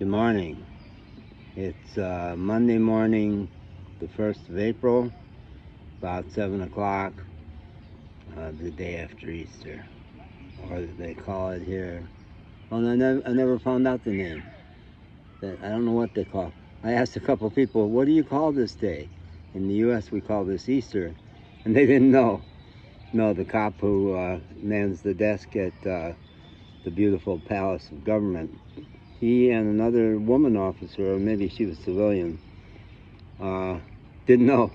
Good morning. It's Monday morning, the 1st of April, about 7 o'clock, the day after Easter, or they call it here. Well, I never found out the name. I don't know what they call it. I asked a couple people, what do you call this day? In the U.S. we call this Easter, and they didn't know. No, the cop who mans the desk at the beautiful Palace of Government, he and another woman officer, or maybe she was civilian, didn't know.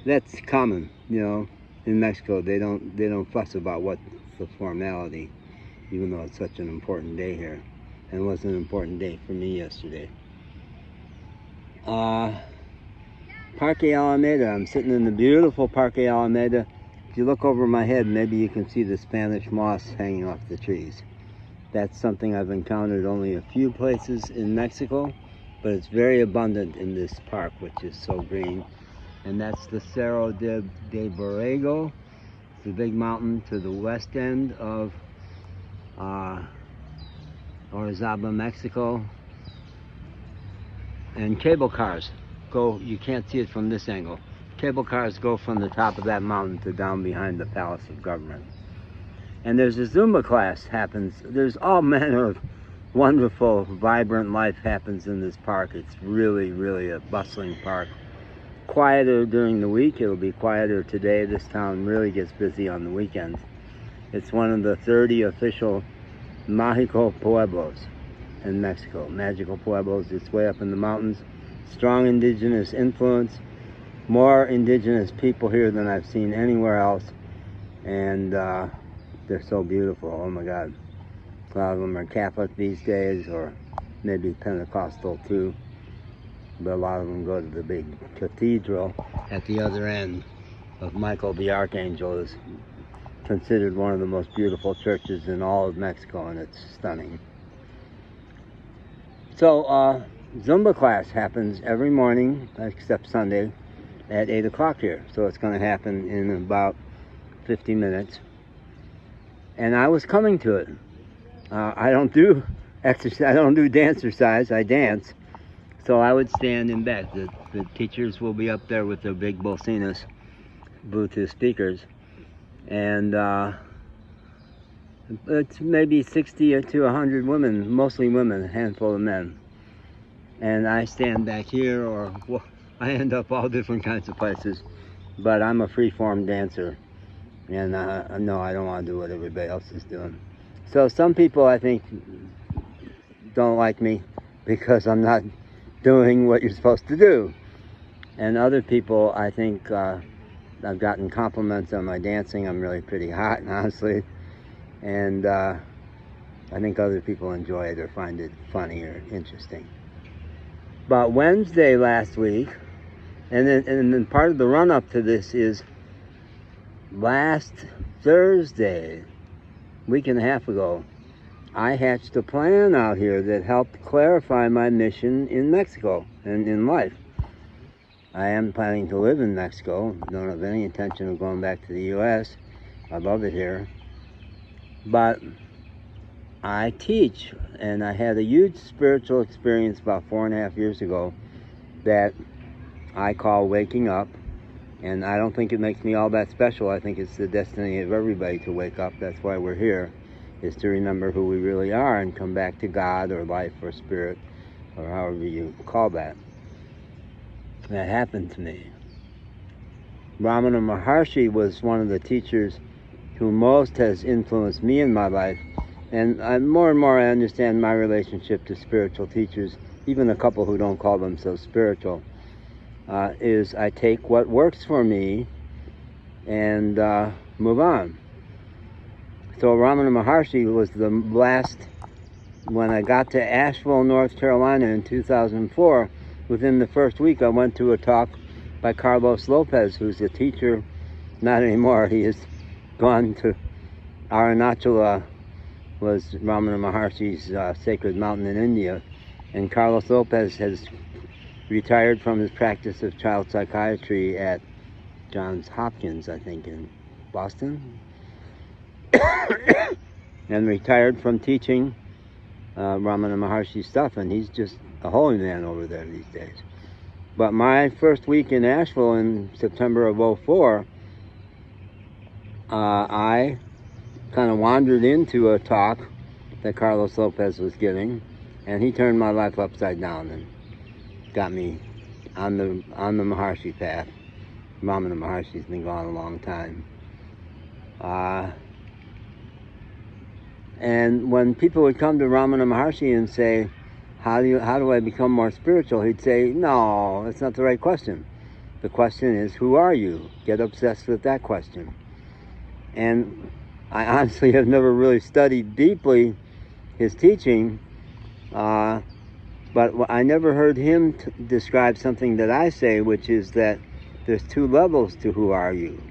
That's common, in Mexico. They don't fuss about what's the formality, even though it's such an important day here. And it was an important day for me yesterday. Parque Alameda. I'm sitting in the beautiful Parque Alameda. If you look over my head, maybe you can see the Spanish moss hanging off the trees. That's something I've encountered only a few places in Mexico, but it's very abundant in this park, which is so green. And that's the Cerro de Borrego, the big mountain to the west end of Orizaba, Mexico. And cable cars go, you can't see it from this angle. Cable cars go from the top of that mountain to down behind the Palace of Government. And there's a Zumba class happens. There's all manner of wonderful, vibrant life happens in this park. It's really, really a bustling park. Quieter during the week. It'll be quieter today. This town really gets busy on the weekends. It's one of the 30 official Mágico Pueblos in Mexico. Magical Pueblos. It's way up in the mountains. Strong indigenous influence. More indigenous people here than I've seen anywhere else. And they're so beautiful. Oh my God. A lot of them are Catholic these days, or maybe Pentecostal too. But a lot of them go to the big cathedral at the other end of Michael the Archangel. Is considered one of the most beautiful churches in all of Mexico, and it's stunning. So Zumba class happens every morning, except Sunday, at 8 o'clock here. So it's going to happen in about 50 minutes. And I was coming to it. I don't do exercise. I don't do dancercise. I dance. So I would stand in back. The teachers will be up there with their big bocinas, Bluetooth speakers, and it's maybe 60 to 100 women, mostly women, a handful of men. And I stand back here, or well, I end up all different kinds of places. But I'm a free-form dancer. And no, I don't want to do what everybody else is doing. So some people, I think, don't like me because I'm not doing what you're supposed to do. And other people, I think, I've gotten compliments on my dancing. I'm really pretty hot, honestly. And I think other people enjoy it or find it funny or interesting. But Wednesday last week, and then part of the run-up to this is last Thursday, week and a half ago, I hatched a plan out here that helped clarify my mission in Mexico and in life. I am planning to live in Mexico. Don't have any intention of going back to the U.S. I love it here. But I teach, and I had a huge spiritual experience about 4.5 years ago that I call waking up. And I don't think it makes me all that special. I think it's the destiny of everybody to wake up. That's why we're here, is to remember who we really are and come back to God or life or spirit or however you call that. That happened to me. Ramana Maharshi was one of the teachers who most has influenced me in my life. And more and more I understand my relationship to spiritual teachers, even a couple who don't call themselves spiritual. Is I take what works for me and move on. So Ramana Maharshi was the last, when I got to Asheville, North Carolina in 2004, within the first week I went to a talk by Carlos Lopez, who's a teacher, not anymore, he has gone to Arunachala, was Ramana Maharshi's sacred mountain in India, and Carlos Lopez has retired from his practice of child psychiatry at Johns Hopkins, I think, in Boston, and retired from teaching Ramana Maharshi stuff, and he's just a holy man over there these days. But my first week in Asheville in September of '04, I kind of wandered into a talk that Carlos Lopez was giving, and he turned my life upside down and got me on the Maharshi path. Ramana Maharshi's been gone a long time. And when people would come to Ramana Maharshi and say, how do I become more spiritual? He'd say, no, that's not the right question. The question is, who are you? Get obsessed with that question. And I honestly have never really studied deeply his teaching, but I never heard him describe something that I say, which is that there's two levels to who are you.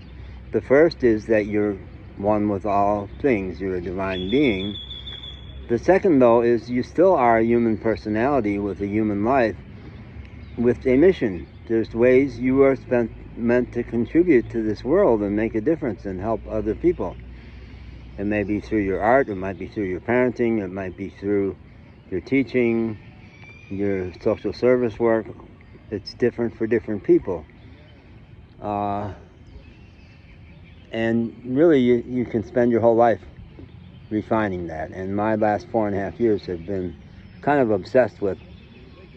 The first is that you're one with all things, you're a divine being. The second, though, is you still are a human personality with a human life, with a mission. There's ways you are meant to contribute to this world and make a difference and help other people. It may be through your art, it might be through your parenting, it might be through your teaching, your social service work. It's different for different people. And really, you can spend your whole life refining that. And my last 4.5 years have been kind of obsessed with,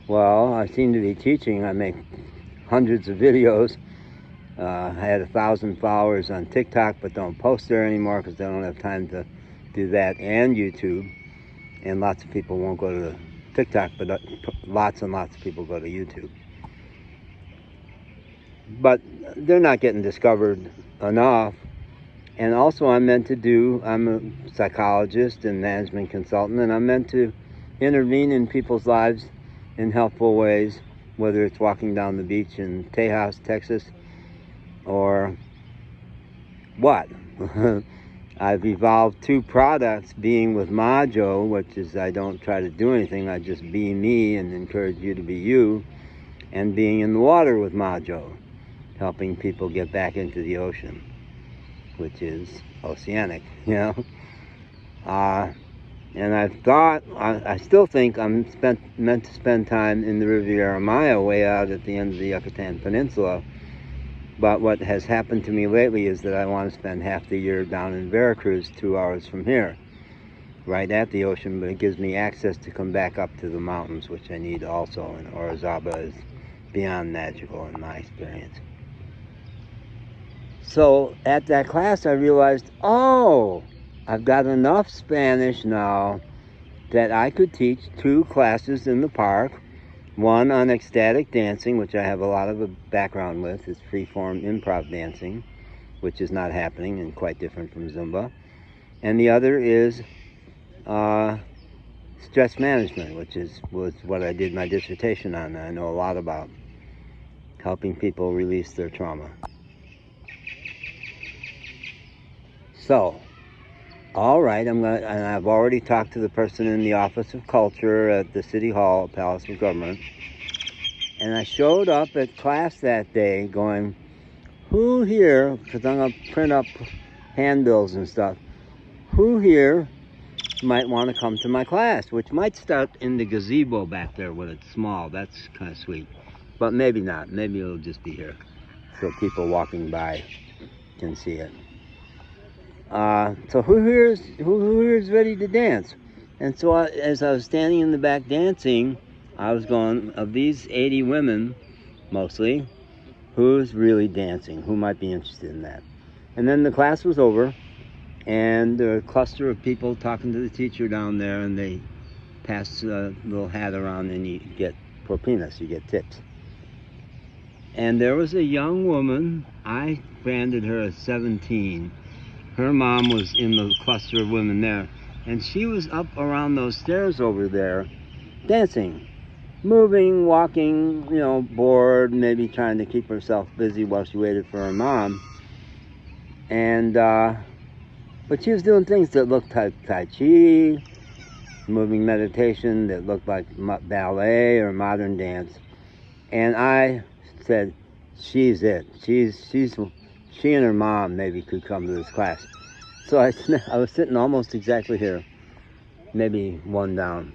well, I seem to be teaching. I make hundreds of videos. I had 1,000 followers on TikTok, but don't post there anymore because they don't have time to do that, and YouTube. And lots of people won't go to TikTok, but lots and lots of people go to YouTube. But they're not getting discovered enough. And also I'm a psychologist and management consultant, and I'm meant to intervene in people's lives in helpful ways, whether it's walking down the beach in Tejas, Texas, or what. I've evolved 2 products, being with Majo, which is I don't try to do anything, I just be me and encourage you to be you, and being in the water with Majo, helping people get back into the ocean, which is oceanic, you know. And I still think I'm meant to spend time in the Riviera Maya, way out at the end of the Yucatan Peninsula. But what has happened to me lately is that I want to spend half the year down in Veracruz, 2 hours from here, right at the ocean, but it gives me access to come back up to the mountains, which I need also, and Orizaba is beyond magical in my experience. So at that class I realized, oh, I've got enough Spanish now that I could teach 2 classes in the park. One on ecstatic dancing, which I have a lot of a background with. It's free-form improv dancing, which is not happening and quite different from Zumba. And the other is stress management, which was what I did my dissertation on. I know a lot about helping people release their trauma. So, all right, and I've already talked to the person in the Office of Culture at the City Hall, Palace of Government, and I showed up at class that day going, who here, because I'm going to print up handbills and stuff, who here might want to come to my class, which might start in the gazebo back there when it's small. That's kind of sweet, but maybe not. Maybe it'll just be here so people walking by can see it. So who here is ready to dance? And so as I was standing in the back dancing, I was going, of these 80 women, mostly, who's really dancing? Who might be interested in that? And then the class was over, and there were a cluster of people talking to the teacher down there, and they pass a little hat around, and you get propinas, you get tips. And there was a young woman, I branded her as 17. Her mom was in the cluster of women there, and she was up around those stairs over there, dancing, moving, walking, you know, bored, maybe trying to keep herself busy while she waited for her mom. And, but she was doing things that looked like Tai Chi, moving meditation that looked like ballet or modern dance. And I said, she's it. She and her mom maybe could come to this class. So I was sitting almost exactly here, maybe one down.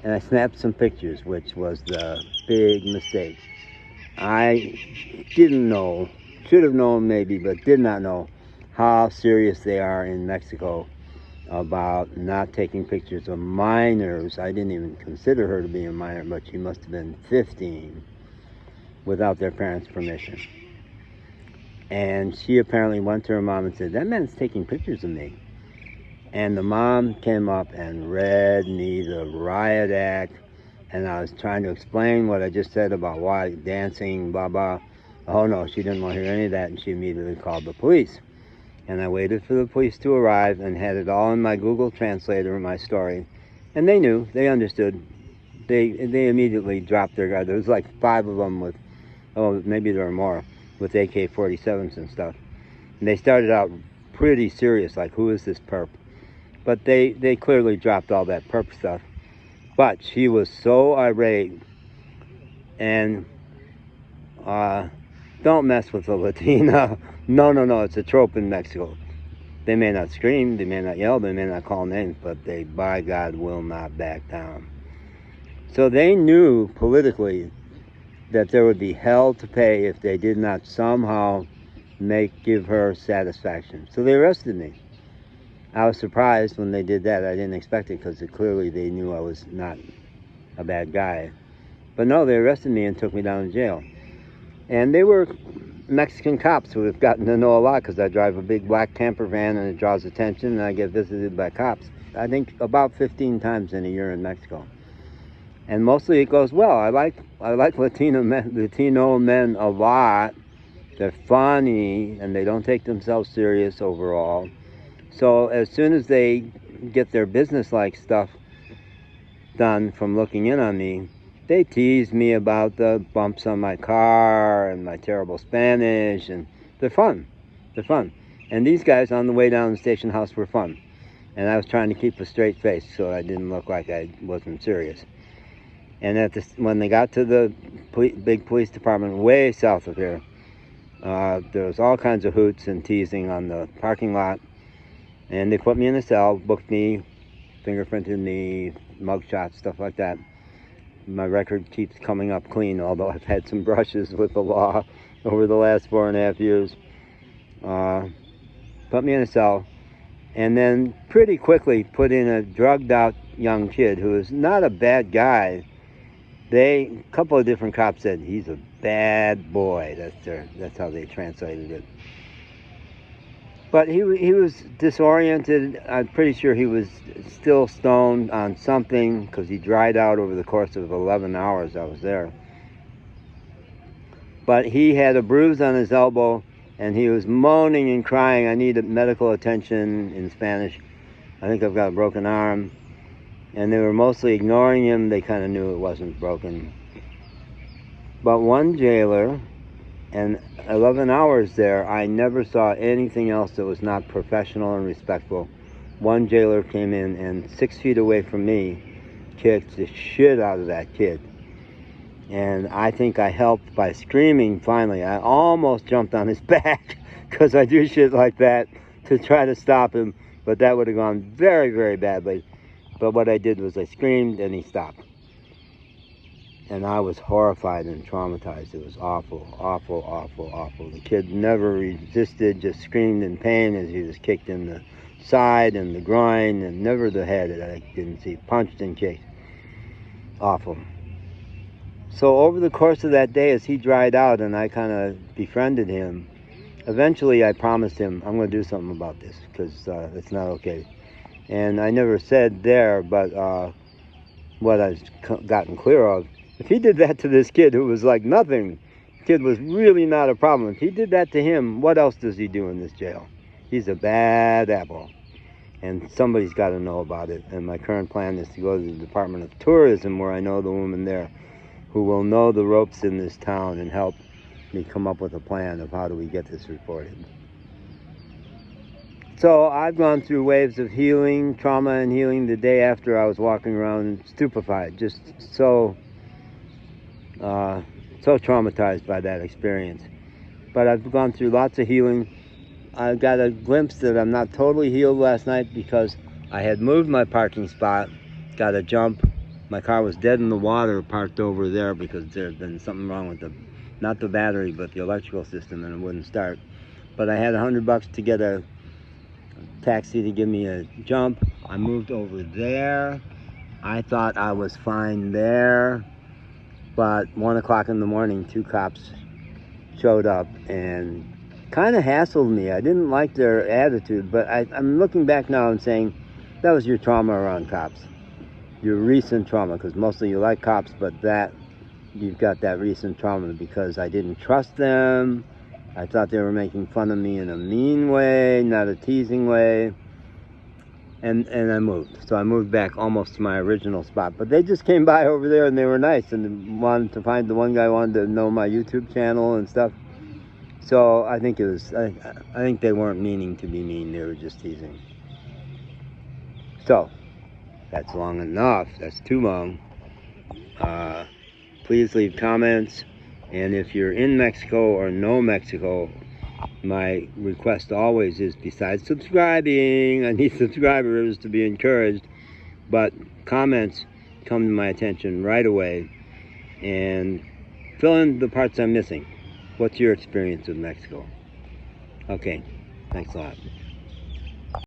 and I snapped some pictures, which was the big mistake. I didn't know, should have known maybe, but did not know how serious they are in Mexico about not taking pictures of minors. I didn't even consider her to be a minor, but she must have been 15 without their parents' permission. And she apparently went to her mom and said, "That man's taking pictures of me." And the mom came up and read me the riot act. And I was trying to explain what I just said about why dancing, blah, blah. Oh, no, she didn't want to hear any of that, and she immediately called the police. And I waited for the police to arrive and had it all in my Google Translator, my story. And they knew, they understood. They immediately dropped their guard. There was like 5 of them with, oh, maybe there were more, with AK-47s and stuff. And they started out pretty serious, like, who is this perp? But they clearly dropped all that perp stuff. But she was so irate, and don't mess with a Latina. No, it's a trope in Mexico. They may not scream, they may not yell, they may not call names, but they, by God, will not back down. So they knew politically that there would be hell to pay if they did not somehow give her satisfaction. So they arrested me. I was surprised when they did that. I didn't expect it because clearly they knew I was not a bad guy. But no, they arrested me and took me down to jail. And they were Mexican cops who have gotten to know a lot because I drive a big black camper van and it draws attention and I get visited by cops. I think about 15 times in a year in Mexico. And mostly it goes well. I like Latino men a lot. They're funny and they don't take themselves serious overall. So as soon as they get their business-like stuff done from looking in on me, they tease me about the bumps on my car and my terrible Spanish, and they're fun. They're fun. And these guys on the way down to the station house were fun. And I was trying to keep a straight face so I didn't look like I wasn't serious. And when they got to the big police department way south of here, there was all kinds of hoots and teasing on the parking lot. And they put me in a cell, booked me, fingerprinted me, mugshots, stuff like that. My record keeps coming up clean, although I've had some brushes with the law over the last 4.5 years. Put me in a cell, and then pretty quickly put in a drugged out young kid who is not a bad guy. A couple of different cops said he's a bad boy. That's how they translated it. But he was disoriented. I'm pretty sure he was still stoned on something because he dried out over the course of 11 hours I was there. But he had a bruise on his elbow and he was moaning and crying, "I need medical attention," in Spanish. "I think I've got a broken arm." And they were mostly ignoring him. They kind of knew it wasn't broken. But one jailer, and 11 hours there, I never saw anything else that was not professional and respectful. One jailer came in and 6 feet away from me kicked the shit out of that kid. And I think I helped by screaming finally. I almost jumped on his back because I do shit like that to try to stop him, but that would have gone very, very badly. But what I did was I screamed and he stopped. And I was horrified and traumatized. It was awful, awful, awful, awful. The kid never resisted, just screamed in pain as he was kicked in the side and the groin, and never the head. I didn't see, punched and kicked. Awful. So over the course of that day, as he dried out and I kind of befriended him, eventually I promised him, I'm going to do something about this because it's not okay. And I never said there, but what I've gotten clear of, if he did that to this kid who was like nothing, the kid was really not a problem. If he did that to him, what else does he do in this jail? He's a bad apple. And somebody's got to know about it. And my current plan is to go to the Department of Tourism, where I know the woman there who will know the ropes in this town and help me come up with a plan of how do we get this reported. So I've gone through waves of healing, trauma and healing. The day after I was walking around stupefied, just so traumatized by that experience. But I've gone through lots of healing. I got a glimpse that I'm not totally healed last night because I had moved my parking spot, got a jump, My car was dead in the water parked over there because there had been something wrong with the, not the battery, but the electrical system, and it wouldn't start. But I had $100 to get a taxi to give me a jump. I moved over there. I thought I was fine there, but 1 o'clock in the morning, 2 cops showed up and kind of hassled me. I didn't like their attitude, but I'm looking back now and saying, that was your trauma around cops. Your recent trauma, because mostly you like cops, but that, you've got that recent trauma because I didn't trust them. I thought they were making fun of me in a mean way, not a teasing way. And I moved. So I moved back almost to my original spot. But they just came by over there and they were nice and wanted to find, the one guy wanted to know my YouTube channel and stuff. So I think it was, I think they weren't meaning to be mean, they were just teasing. So, that's long enough. That's too long. Please leave comments. And if you're in Mexico or know Mexico, my request always is, besides subscribing, I need subscribers to be encouraged, but comments come to my attention right away and fill in the parts I'm missing. What's your experience with Mexico? Okay, thanks a lot.